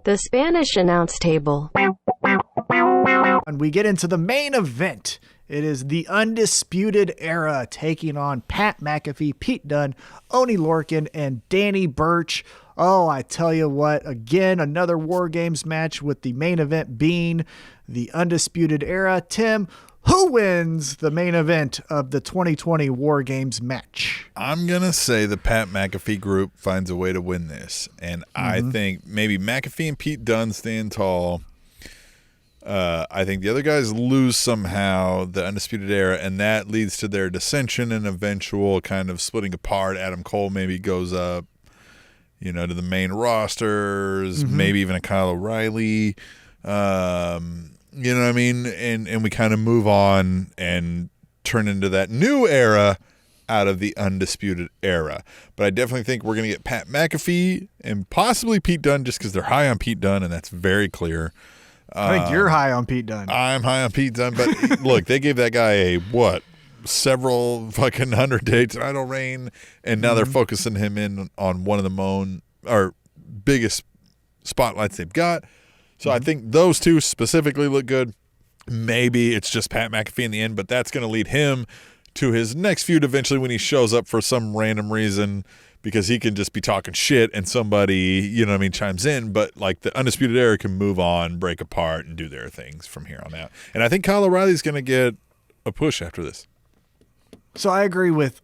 The Spanish announce table. And we get into the main event. It is the Undisputed Era taking on Pat McAfee, Pete Dunne, Oney Lorcan, and Danny Burch. Oh, I tell you what, again, another War Games match with the main event being the Undisputed Era. Tim, who wins the main event of the 2020 War Games match? I'm going to say the Pat McAfee group finds a way to win this. And I think maybe McAfee and Pete Dunne stand tall. I think the other guys lose somehow, the Undisputed Era, and that leads to their dissension and eventual kind of splitting apart. Adam Cole maybe goes up, to the main rosters, maybe even a Kyle O'Reilly. You know what I mean? And we kind of move on and turn into that new era out of the Undisputed Era. But I definitely think we're going to get Pat McAfee and possibly Pete Dunne just because they're high on Pete Dunne, and that's very clear. I think you're high on Pete Dunne. I'm high on Pete Dunne, but look, they gave that guy several fucking 100-day title reign, and now they're focusing him in on one of the biggest spotlights they've got. So I think those two specifically look good. Maybe it's just Pat McAfee in the end, but that's going to lead him to his next feud eventually when he shows up for some random reason, because he can just be talking shit and somebody, chimes in. But like the Undisputed Era can move on, break apart, and do their things from here on out. And I think Kyle O'Reilly's going to get a push after this. So I agree with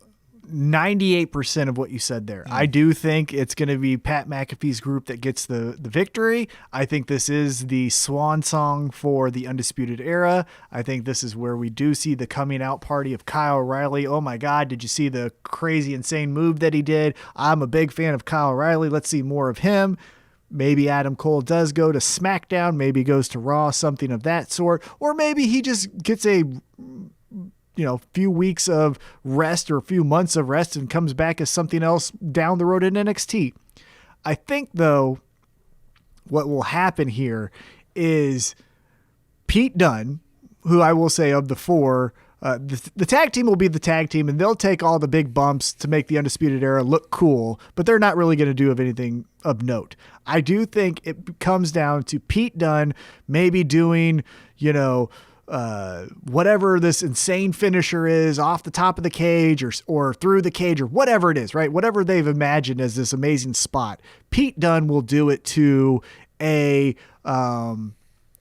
98% of what you said there. I do think it's going to be Pat McAfee's group that gets the victory. I think this is the swan song for the Undisputed Era. I think this is where we do see the coming out party of Kyle O'Reilly. Oh my God, did you see the crazy, insane move that he did? I'm a big fan of Kyle O'Reilly. Let's see more of him. Maybe Adam Cole does go to SmackDown. Maybe goes to Raw, something of that sort. Or maybe he just gets a few weeks of rest or a few months of rest and comes back as something else down the road in NXT. I think, though, what will happen here is Pete Dunne, who I will say of the four, the tag team will be the tag team, and they'll take all the big bumps to make the Undisputed Era look cool, but they're not really going to do anything of note. I do think it comes down to Pete Dunne maybe doing, whatever this insane finisher is off the top of the cage or through the cage or whatever it is, right? Whatever they've imagined as this amazing spot, Pete Dunne will do it to a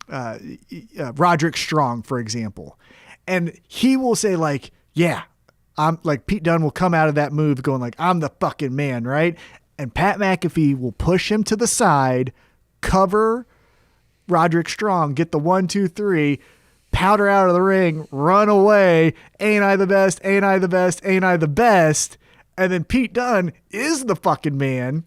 Roderick Strong, for example. And he will say I'm like, Pete Dunne will come out of that move going like, I'm the fucking man, right? And Pat McAfee will push him to the side, cover Roderick Strong, get the 1, 2, 3, powder out of the ring, run away. Ain't I the best? Ain't I the best? Ain't I the best? And then Pete Dunne is the fucking man.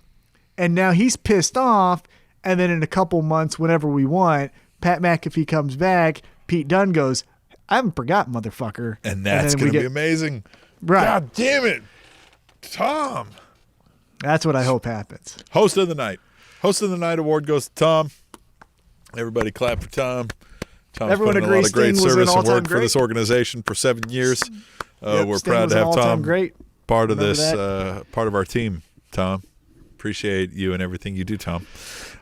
And now he's pissed off. And then in a couple months, whenever we want, Pat McAfee comes back. Pete Dunne goes, I haven't forgotten, motherfucker. And that's going to be amazing. Right. God damn it. Tom. That's what I hope happens. Host of the night. Host of the night award goes to Tom. Everybody clap for Tom. Tom's Everyone put in a lot of great Sting service and work great. for this organization for 7 years. We're Sting proud to have Tom great. part of this, part of our team, Tom. Appreciate you and everything you do, Tom.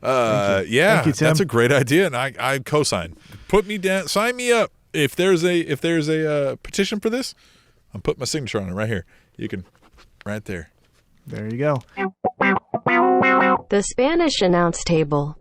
Thank you. Thank you, Tim. That's a great idea, and I co-sign. Put me down. Sign me up. If there's a petition for this, I'm putting my signature on it right here. You can, right there. There you go. The Spanish announce table.